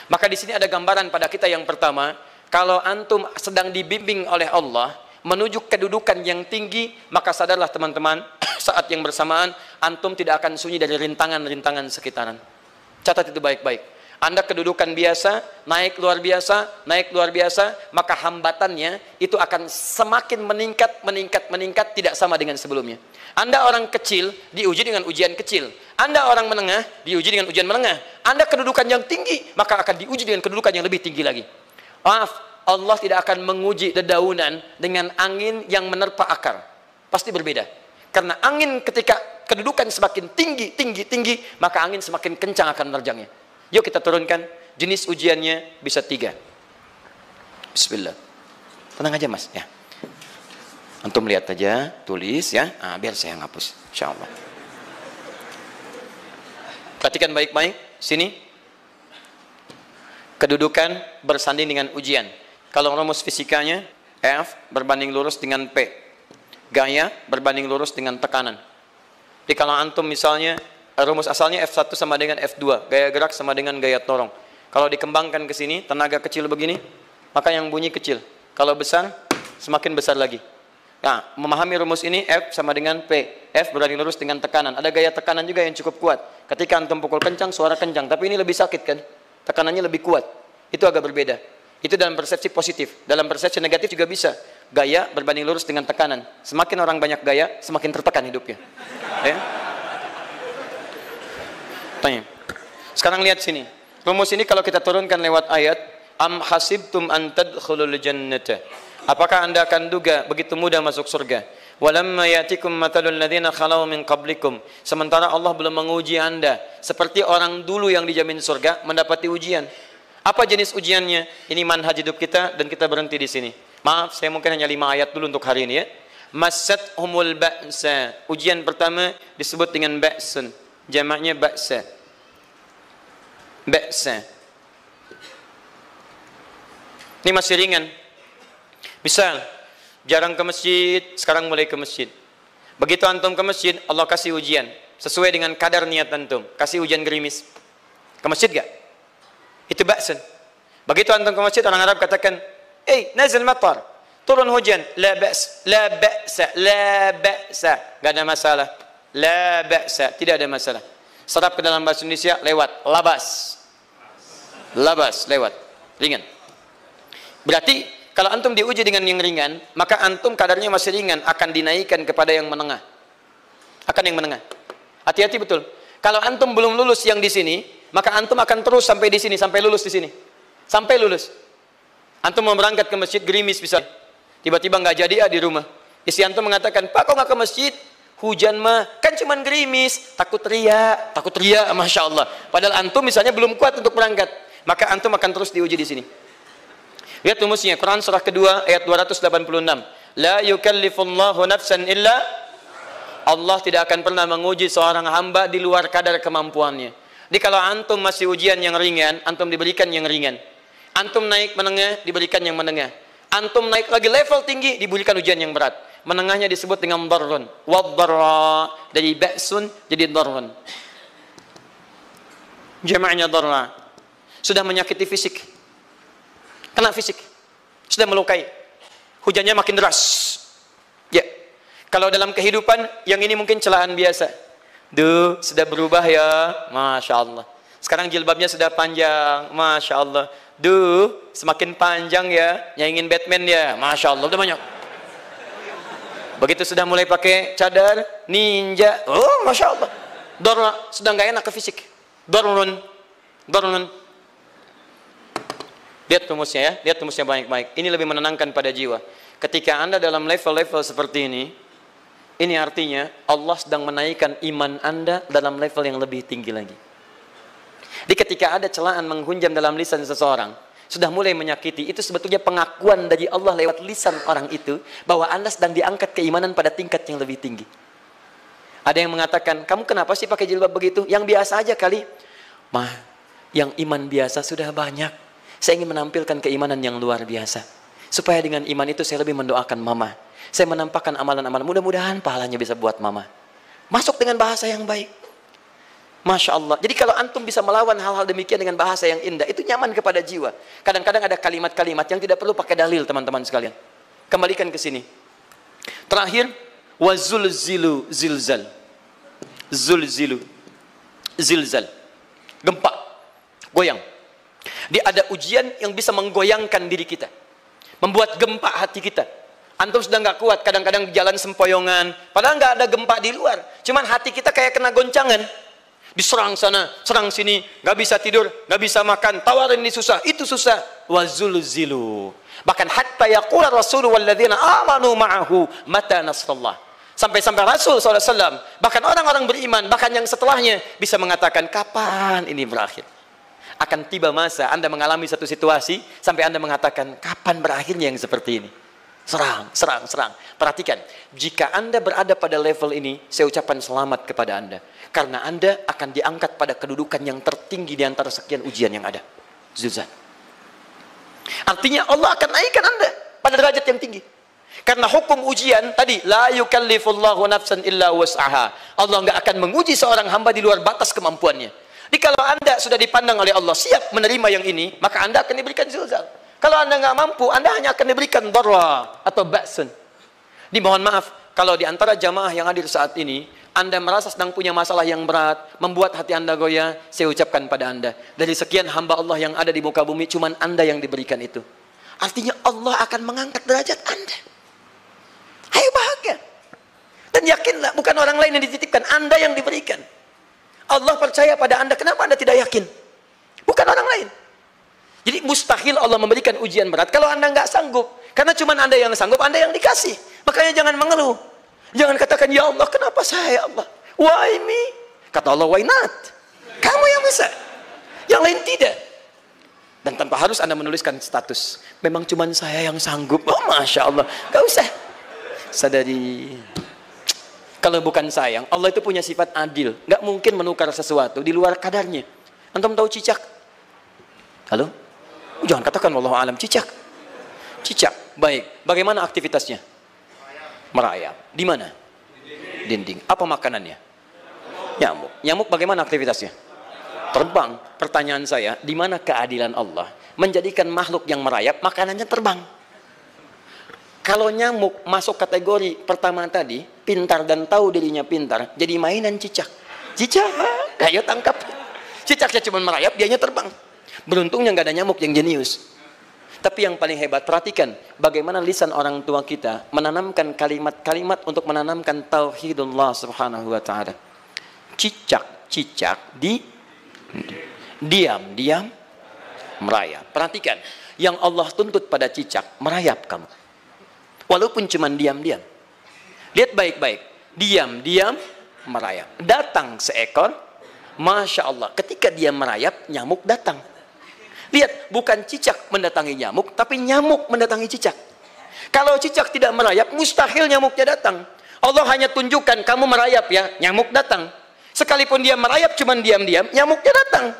Maka di sini ada gambaran pada kita yang pertama, kalau antum sedang dibimbing oleh Allah menuju kedudukan yang tinggi, maka sadarlah teman-teman, saat yang bersamaan antum tidak akan sunyi dari rintangan-rintangan sekitaran. Catat itu baik-baik. Anda kedudukan biasa, naik luar biasa, maka hambatannya itu akan semakin meningkat, tidak sama dengan sebelumnya. Anda orang kecil, diuji dengan ujian kecil. Anda orang menengah, diuji dengan ujian menengah. Anda kedudukan yang tinggi, maka akan diuji dengan kedudukan yang lebih tinggi lagi. Maaf, Allah tidak akan menguji dedaunan dengan angin yang menerpa akar. Pasti berbeda. Karena angin ketika kedudukan semakin tinggi, maka angin semakin kencang akan menerjangnya. Yuk kita turunkan. Jenis ujiannya bisa 3. Bismillah. Tenang aja mas ya. Antum lihat aja, tulis ya. Biar saya ngapus, insyaallah. Perhatikan baik-baik. Sini. Kedudukan bersanding dengan ujian. Kalau rumus fisikanya, F berbanding lurus dengan P. Gaya berbanding lurus dengan tekanan. Jadi kalau antum misalnya, rumus asalnya F1 sama dengan F2. Gaya gerak sama dengan gaya dorong. Kalau dikembangkan ke sini, tenaga kecil begini, maka yang bunyi kecil. Kalau besar, semakin besar lagi. Nah, memahami rumus ini, F sama dengan P. F berbanding lurus dengan tekanan. Ada gaya tekanan juga yang cukup kuat. Ketika antum pukul kencang, suara kencang. Tapi ini lebih sakit kan? Tekanannya lebih kuat. Itu agak berbeda. Itu dalam persepsi positif. Dalam persepsi negatif juga bisa. Gaya berbanding lurus dengan tekanan. Semakin orang banyak gaya, semakin tertekan hidupnya. Ya? Tanya. Sekarang lihat sini. Rumus ini kalau kita turunkan lewat ayat, am hasibtum an tadkhulul jannata. Apakah Anda akan duga begitu mudah masuk surga? Walamma ya'tikum matalul ladzina khalau min qablikum. Sementara Allah belum menguji Anda seperti orang dulu yang dijamin surga mendapati ujian. Apa jenis ujiannya? Ini manhaj hidup kita dan kita berhenti di sini. Maaf, saya mungkin hanya 5 ayat dulu untuk hari ini ya. Massathumul ba'sa. Ujian pertama disebut dengan ba'sun. Jamaknya ba'sa. Ba'sa. Ini masih ringan. Misal, jarang ke masjid, sekarang mulai ke masjid. Begitu antum ke masjid, Allah kasih ujian. Sesuai dengan kadar niat antum. Kasih ujian gerimis. Ke masjid gak? Itu ba'sun. Begitu antum ke masjid, orang Arab katakan, nazil matar. Turun hujan. La ba's, la ba'sa, la ba'sa. Gak ada masalah. La ba'sa, tidak ada masalah. Serap ke dalam bahasa Indonesia, lewat. Labas. Labas, lewat. Ringan. Berarti, kalau antum diuji dengan yang ringan, maka antum kadarnya masih ringan, akan dinaikkan kepada yang menengah. Akan yang menengah. Hati-hati betul. Kalau antum belum lulus yang di sini, maka antum akan terus sampai di sini, sampai lulus di sini. Sampai lulus. Antum mau berangkat ke masjid, gerimis bisa. Tiba-tiba nggak jadi di rumah. Istri antum mengatakan, Pak kok nggak ke masjid? Hujan mah, kan cuman gerimis. Takut teriak, Masya Allah. Padahal antum misalnya belum kuat untuk berangkat. Maka antum akan terus diuji di sini. Lihat rumusnya, Quran surah kedua ayat 286. La yukallifullahu nafsan illa. Allah tidak akan pernah menguji seorang hamba di luar kadar kemampuannya. Jadi kalau antum masih ujian yang ringan, antum diberikan yang ringan. Antum naik menengah, diberikan yang menengah. Antum naik lagi level tinggi, diberikan ujian yang berat. Menengahnya disebut dengan darrun. Waddarra, dari ba'sun jadi darrun. Jamaknya darra. Sudah menyakiti fisik. Kena fisik. Sudah melukai. Hujannya makin deras. Ya. Kalau dalam kehidupan, yang ini mungkin celaan biasa. Duh, sudah berubah ya. Masya Allah. Sekarang jilbabnya sudah panjang. Masya Allah. Duh, semakin panjang ya. Yang ingin Batman ya. Masya Allah. Udah banyak. Begitu sudah mulai pakai cadar, ninja. Oh, Masya Allah. Dorra. Sudah nggak enak ke fisik. Dorrun. Dorrun. Lihat rumusnya ya. Lihat rumusnya baik-baik. Ini lebih menenangkan pada jiwa. Ketika Anda dalam level-level seperti ini artinya Allah sedang menaikkan iman Anda dalam level yang lebih tinggi lagi. Jadi ketika ada celaan menghunjam dalam lisan seseorang, sudah mulai menyakiti, itu sebetulnya pengakuan dari Allah lewat lisan orang itu, bahwa Anda sedang diangkat keimanan pada tingkat yang lebih tinggi. Ada yang mengatakan, kamu kenapa sih pakai jilbab begitu? Yang biasa aja kali. Mah, yang iman biasa sudah banyak. Saya ingin menampilkan keimanan yang luar biasa. Supaya dengan iman itu saya lebih mendoakan mama. Saya menampakkan amalan-amalan. Mudah-mudahan pahalanya bisa buat mama. Masuk dengan bahasa yang baik. Masya Allah. Jadi kalau antum bisa melawan hal-hal demikian dengan bahasa yang indah, itu nyaman kepada jiwa. Kadang-kadang ada kalimat-kalimat yang tidak perlu pakai dalil, teman-teman sekalian. Kembalikan ke sini. Terakhir, wazulzilu zilzal. Zulzilu zilzal. Gempa, goyang. Dia ada ujian yang bisa menggoyangkan diri kita, membuat gempa hati kita. Antum sudah nggak kuat, kadang-kadang jalan sempoyongan, padahal nggak ada gempa di luar, cuman hati kita kayak kena goncangan. Diserang sana, serang sini, nggak bisa tidur, nggak bisa makan, tawarin ini susah, itu susah. Wazulzilu. Bahkan hatta yaqula Rasulullah walladzina amanu ma'ahu mata nasrullah. Sampai-sampai Rasul SAW, bahkan orang-orang beriman, bahkan yang setelahnya bisa mengatakan, kapan ini berakhir? Akan tiba masa Anda mengalami satu situasi sampai Anda mengatakan, kapan berakhirnya yang seperti ini? Serang, serang, serang. Perhatikan, jika Anda berada pada level ini, saya ucapkan selamat kepada Anda. Karena Anda akan diangkat pada kedudukan yang tertinggi di antara sekian ujian yang ada. Zilzal. Artinya Allah akan naikkan Anda pada derajat yang tinggi. Karena hukum ujian tadi, la yukallifullahu nafsan illa wus'aha. Allah nggak akan menguji seorang hamba di luar batas kemampuannya. Jadi kalau Anda sudah dipandang oleh Allah siap menerima yang ini, maka Anda akan diberikan zilzal. Kalau Anda nggak mampu, Anda hanya akan diberikan darra atau ba'sun. Dimohon maaf, kalau di antara jamaah yang hadir saat ini, Anda merasa sedang punya masalah yang berat, membuat hati Anda goyah, saya ucapkan pada Anda, dari sekian hamba Allah yang ada di muka bumi, cuman Anda yang diberikan itu. Artinya Allah akan mengangkat derajat Anda. Ayo bahagia. Dan yakinlah, bukan orang lain yang dititipkan, Anda yang diberikan. Allah percaya pada Anda, kenapa Anda tidak yakin? Bukan orang lain. Jadi mustahil Allah memberikan ujian berat kalau Anda nggak sanggup. Karena cuma Anda yang sanggup, Anda yang dikasih. Makanya jangan mengeluh. Jangan katakan, ya Allah, kenapa saya, ya Allah? Why me? Kata Allah, why not? Kamu yang bisa. Yang lain tidak. Dan tanpa harus Anda menuliskan status. Memang cuma saya yang sanggup. Oh, Masya Allah. Gak usah. Sadari. Kalau bukan sayang, Allah itu punya sifat adil. Nggak mungkin menukar sesuatu di luar kadarnya. Antum tahu cicak? Halo? Jangan katakan wallahu alam, cicak. Cicak, baik. Bagaimana aktivitasnya? Merayap. Di mana? Dinding. Apa makanannya? Nyamuk. Nyamuk bagaimana aktivitasnya? Terbang. Pertanyaan saya, di mana keadilan Allah menjadikan makhluk yang merayap makanannya terbang? Kalau nyamuk masuk kategori pertama tadi, pintar dan tahu dirinya pintar, jadi mainan cicak. Cicak, ayo tangkap. Cicaknya cuma merayap, dianya terbang. Beruntungnya nggak ada nyamuk yang jenius. Tapi yang paling hebat, perhatikan bagaimana lisan orang tua kita menanamkan kalimat-kalimat untuk menanamkan tauhidullah subhanahu wa ta'ala. Cicak-cicak diam-diam merayap. Perhatikan, yang Allah tuntut pada cicak, merayap kamu. Walaupun cuma diam-diam. Lihat baik-baik, diam-diam merayap. Datang seekor, Masya Allah, ketika dia merayap, nyamuk datang. Lihat, bukan cicak mendatangi nyamuk, tapi nyamuk mendatangi cicak. Kalau cicak tidak merayap, mustahil nyamuknya datang. Allah hanya tunjukkan, kamu merayap ya, nyamuk datang. Sekalipun dia merayap, cuman diam-diam, nyamuknya datang.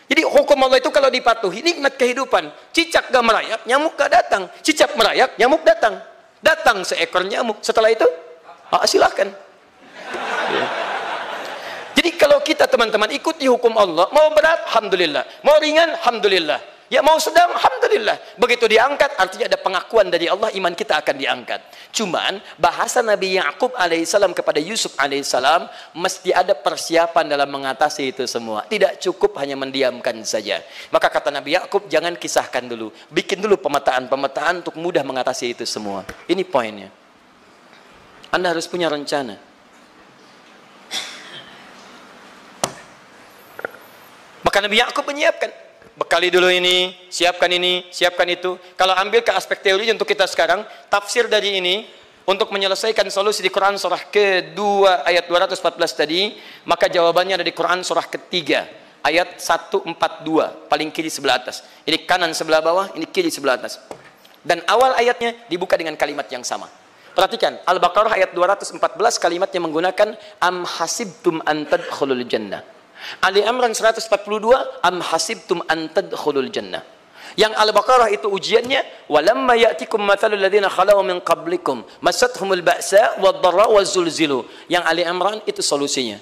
Jadi hukum Allah itu kalau dipatuhi, nikmat kehidupan. Cicak gak merayap, nyamuk gak datang. Cicak merayap, nyamuk datang. Datang seekor nyamuk. Setelah itu, silakan. Jadi kalau kita teman-teman ikuti hukum Allah, mau berat, alhamdulillah. Mau ringan, alhamdulillah. Ya mau sedang, alhamdulillah. Begitu diangkat, artinya ada pengakuan dari Allah, iman kita akan diangkat. Cuman, bahasa Nabi Ya'qub alaihissalam kepada Yusuf alaihissalam, mesti ada persiapan dalam mengatasi itu semua. Tidak cukup hanya mendiamkan saja. Maka kata Nabi Ya'qub, jangan kisahkan dulu. Bikin dulu pemetaan-pemetaan untuk mudah mengatasi itu semua. Ini poinnya. Anda harus punya rencana. Maka Nabi Ya'qub menyiapkan, bekali dulu ini, siapkan itu. Kalau ambil ke aspek teori untuk kita sekarang, tafsir dari ini untuk menyelesaikan solusi di Quran surah kedua ayat 214 tadi, maka jawabannya ada di Quran surah ketiga ayat 142, paling kiri sebelah atas. Ini kanan sebelah bawah, ini kiri sebelah atas. Dan awal ayatnya dibuka dengan kalimat yang sama. Perhatikan, Al-Baqarah ayat 214 kalimatnya menggunakan am hasibtum an tadkhulul jannah. Ali Imran 142 am hasibtum an tadkhulul jannah. Yang Al-Baqarah itu ujiannya, walamma ya'tikum mathalul ladzina khalau min qablikum masathumul ba'sa wad-dharra waz-zulzilu. Yang Ali Imran itu solusinya.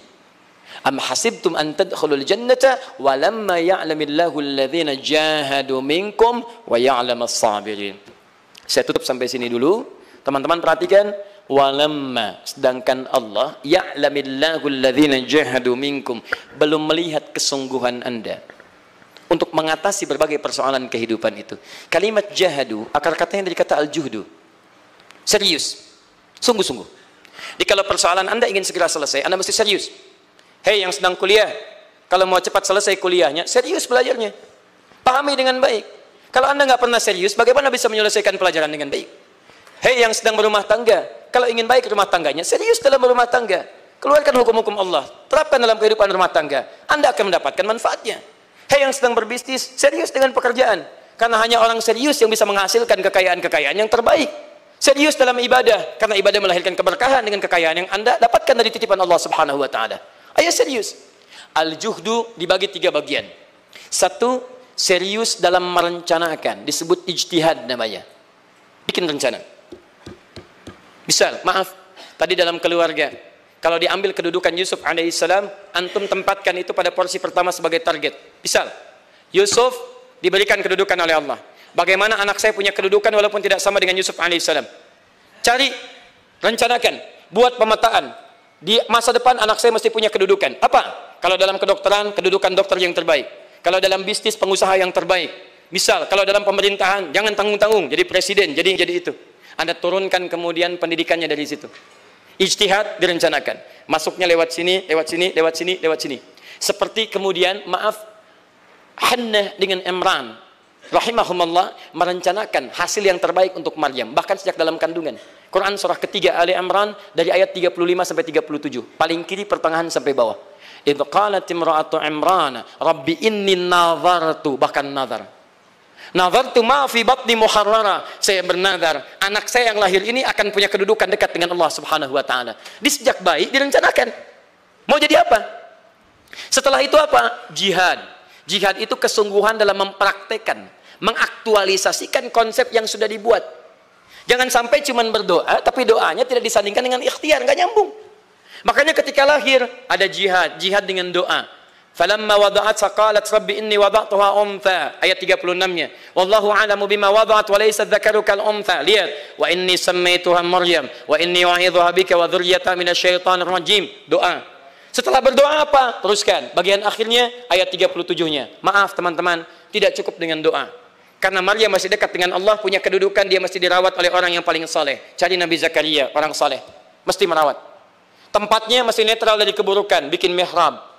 Am hasibtum an tadkhulul jannata wa lamma ya'lamillahu alladhina jahadu minkum wa ya'lamas sabirin. Saya tutup sampai sini dulu. Teman-teman perhatikan, walamma, sedangkan Allah ya'lamillahu alladhina jahadu minkum, belum melihat kesungguhan Anda untuk mengatasi berbagai persoalan kehidupan itu. Kalimat jahadu, akar katanya dari kata al-juhdu. Serius, sungguh-sungguh. Jadi kalau persoalan Anda ingin segera selesai, Anda mesti serius. Hei yang sedang kuliah, kalau mau cepat selesai kuliahnya, serius belajarnya. Pahami dengan baik. Kalau Anda nggak pernah serius, bagaimana bisa menyelesaikan pelajaran dengan baik? Hei yang sedang berumah tangga, kalau ingin baik rumah tangganya, serius dalam berumah tangga. Keluarkan hukum-hukum Allah, terapkan dalam kehidupan rumah tangga. Anda akan mendapatkan manfaatnya. Hei yang sedang berbisnis, serius dengan pekerjaan. Karena hanya orang serius yang bisa menghasilkan kekayaan-kekayaan yang terbaik. Serius dalam ibadah, karena ibadah melahirkan keberkahan dengan kekayaan yang Anda dapatkan dari titipan Allah Subhanahu wa taala. Ayo serius. Al-juhdu dibagi 3 bagian. 1, serius dalam merencanakan, disebut ijtihad namanya. Bikin rencana. Misal, maaf, tadi dalam keluarga, kalau diambil kedudukan Yusuf alaihissalam, antum tempatkan itu pada porsi pertama sebagai target. Misal, Yusuf diberikan kedudukan oleh Allah. Bagaimana anak saya punya kedudukan walaupun tidak sama dengan Yusuf alaihissalam? Cari, rencanakan, buat pemetaan. Di masa depan anak saya mesti punya kedudukan. Apa? Kalau dalam kedokteran, kedudukan dokter yang terbaik. Kalau dalam bisnis, pengusaha yang terbaik. Misal, kalau dalam pemerintahan, jangan tanggung-tanggung, jadi presiden, jadi itu. Anda turunkan kemudian pendidikannya dari situ. Ijtihad direncanakan. Masuknya lewat sini, lewat sini, lewat sini, lewat sini. Seperti kemudian, maaf, Hannah dengan Imran, rahimahumullah, merencanakan hasil yang terbaik untuk Maryam. Bahkan sejak dalam kandungan. Quran surah ketiga Ali Imran, dari ayat 35 sampai 37. Paling kiri pertengahan sampai bawah. Idh qalat imra'atu Imran, Rabbi inni nazartu, bahkan nazar. Nazartu ma fi batni muharrara, saya bernazar anak saya yang lahir ini akan punya kedudukan dekat dengan Allah Subhanahu wa taala. Di sejak bayi direncanakan. Mau jadi apa? Setelah itu apa? Jihad. Jihad itu kesungguhan dalam mempraktekkan, mengaktualisasikan konsep yang sudah dibuat. Jangan sampai cuma berdoa tapi doanya tidak disandingkan dengan ikhtiar, nggak nyambung. Makanya ketika lahir ada jihad, jihad dengan doa. Falamma wada'at saqalat rabbi inni wada'tuha untha, ayat 36-nya. Wallahu a'lamu bima wada'at wa laysa dzakaru kal untha. Lihat, wa inni sammaituha Maryam wa inni wa'idhuha bika wa dzurriyyataha minasyaitonir rajim. Doa. Setelah berdoa apa? Teruskan. Bagian akhirnya ayat 37-nya. Maaf teman-teman, tidak cukup dengan doa. Karena Maryam masih dekat dengan Allah, punya kedudukan, dia mesti dirawat oleh orang yang paling saleh. Cari Nabi Zakaria, orang saleh. Mesti merawat. Tempatnya masih netral dari keburukan, bikin mihrab.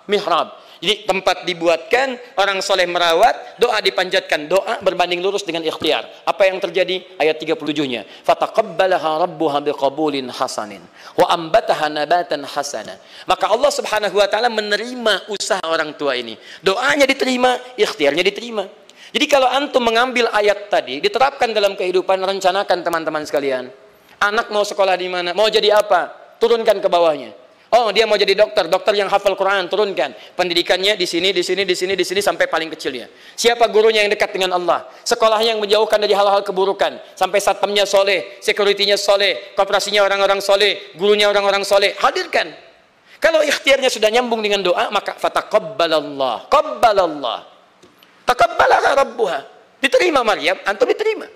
Jadi tempat dibuatkan, orang soleh merawat, doa dipanjatkan, doa berbanding lurus dengan ikhtiar. Apa yang terjadi? Ayat 37-nya. Fataqabbalaha rabbuha biqabulin hasanin wa ambataha nabatan hasana. Maka Allah Subhanahu wa taala menerima usaha orang tua ini. Doanya diterima, ikhtiarnya diterima. Jadi kalau antum mengambil ayat tadi, diterapkan dalam kehidupan, rencanakan teman-teman sekalian. Anak mau sekolah di mana? Mau jadi apa? Turunkan ke bawahnya. Oh, dia mau jadi dokter, dokter yang hafal Quran, turunkan. Pendidikannya di sini, di sini, di sini, di sini sampai paling kecilnya. Siapa gurunya yang dekat dengan Allah? Sekolahnya yang menjauhkan dari hal-hal keburukan. Sampai satpamnya soleh, security-nya soleh, koperasinya orang-orang soleh, gurunya orang-orang soleh. Hadirkan. Kalau ikhtiarnya sudah nyambung dengan doa, maka fataqabbalallah, qabbalallah. Taqabbalaha rabbuha. Diterima Maryam, antum diterima.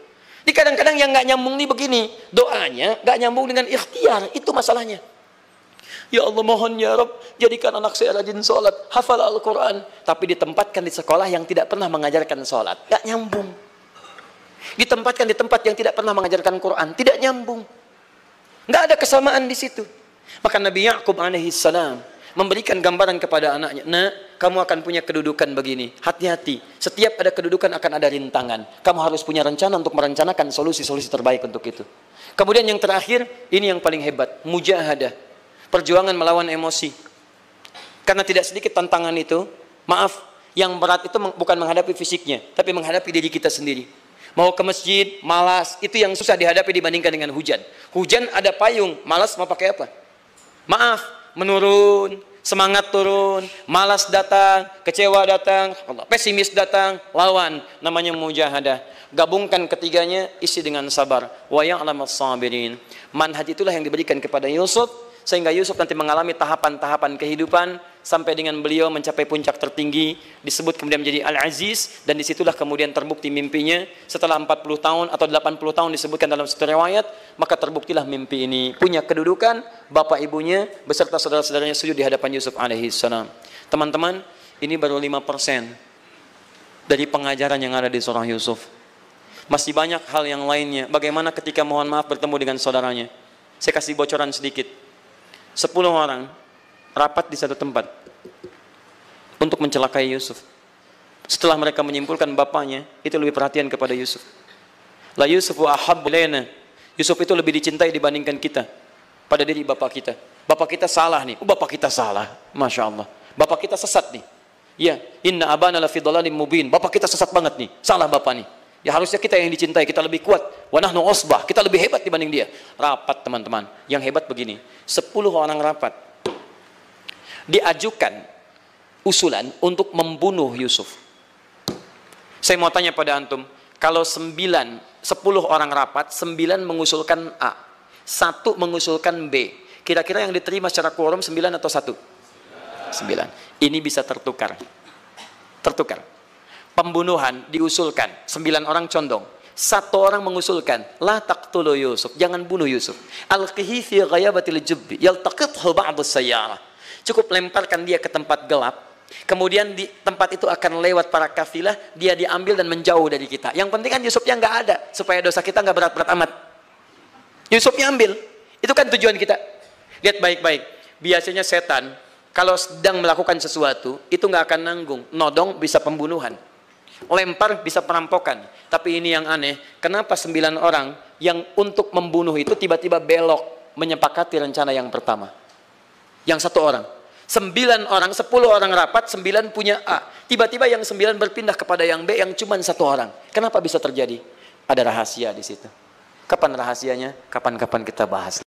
Di kadang-kadang yang nggak nyambung nih begini, doanya nggak nyambung dengan ikhtiar, itu masalahnya. Ya Allah mohon ya Rabb, jadikan anak saya rajin sholat, hafal Al-Quran. Tapi ditempatkan di sekolah yang tidak pernah mengajarkan sholat. Tidak nyambung. Ditempatkan di tempat yang tidak pernah mengajarkan Quran. Tidak nyambung. Nggak ada kesamaan di situ. Maka Nabi Ya'qub alaihissalam memberikan gambaran kepada anaknya. Nah, kamu akan punya kedudukan begini. Hati-hati. Setiap ada kedudukan akan ada rintangan. Kamu harus punya rencana untuk merencanakan solusi-solusi terbaik untuk itu. Kemudian yang terakhir, ini yang paling hebat. Mujahadah. Perjuangan melawan emosi. Karena tidak sedikit tantangan itu, maaf, yang berat itu bukan menghadapi fisiknya, tapi menghadapi diri kita sendiri. Mau ke masjid, malas, itu yang susah dihadapi dibandingkan dengan hujan. Hujan ada payung, malas mau pakai apa? Maaf, menurun, semangat turun, malas datang, kecewa datang, pesimis datang, lawan, namanya mujahadah. Gabungkan ketiganya, isi dengan sabar. Wa ya'lamas sabirin. Manhaj itulah yang diberikan kepada Yusuf, sehingga Yusuf nanti mengalami tahapan-tahapan kehidupan sampai dengan beliau mencapai puncak tertinggi, disebut kemudian menjadi Al-Aziz, dan disitulah kemudian terbukti mimpinya. Setelah 40 tahun atau 80 tahun disebutkan dalam satu riwayat, maka terbuktilah mimpi ini punya kedudukan bapak ibunya beserta saudara-saudaranya sujud di hadapan Yusuf alaihissalam. Teman-teman, ini baru 5% dari pengajaran yang ada di surah Yusuf. Masih banyak hal yang lainnya. Bagaimana ketika mohon maaf bertemu dengan saudaranya. Saya kasih bocoran sedikit. 10 orang rapat di satu tempat untuk mencelakai Yusuf. Setelah mereka menyimpulkan bapaknya itu lebih perhatian kepada Yusuf. La Yusufu ahabbu ilaina. Yusuf itu lebih dicintai dibandingkan kita pada diri bapak kita. Bapak kita salah nih. Bapak kita salah. Masya Allah. Bapak kita sesat nih. Ya, inna abana la fi dhalalim mubin. Bapak kita sesat banget nih. Salah bapak nih. Ya harusnya kita yang dicintai, kita lebih kuat. Wa nahnu usbah, kita lebih hebat dibanding dia. Rapat teman-teman. Yang hebat begini, 10 orang rapat. Diajukan usulan untuk membunuh Yusuf. Saya mau tanya pada antum, kalau 10 orang rapat, 9 mengusulkan A, 1 mengusulkan B. Kira-kira yang diterima secara quorum 9 atau 1? 9. Ini bisa tertukar. Tertukar. Pembunuhan diusulkan, 9 orang condong. 1 orang mengusulkan, la taqtulu Yusuf, jangan bunuh Yusuf. Alqihi fi ghayabatil jubbi, yaltaqithu ba'du sayyarah. Cukup lemparkan dia ke tempat gelap. Kemudian di tempat itu akan lewat para kafilah, dia diambil dan menjauh dari kita. Yang penting kan Yusufnya nggak ada, supaya dosa kita nggak berat-berat amat. Yusufnya ambil, itu kan tujuan kita. Lihat baik-baik. Biasanya setan kalau sedang melakukan sesuatu itu nggak akan nanggung. Nodong bisa pembunuhan. Lempar bisa perampokan. Tapi ini yang aneh, kenapa 9 orang yang untuk membunuh itu tiba-tiba belok menyepakati rencana yang pertama? Yang 1 orang. 9 orang, 10 orang rapat, 9 punya A. Tiba-tiba yang 9 berpindah kepada yang B yang cuma 1 orang. Kenapa bisa terjadi? Ada rahasia di situ. Kapan rahasianya? Kapan-kapan kita bahas.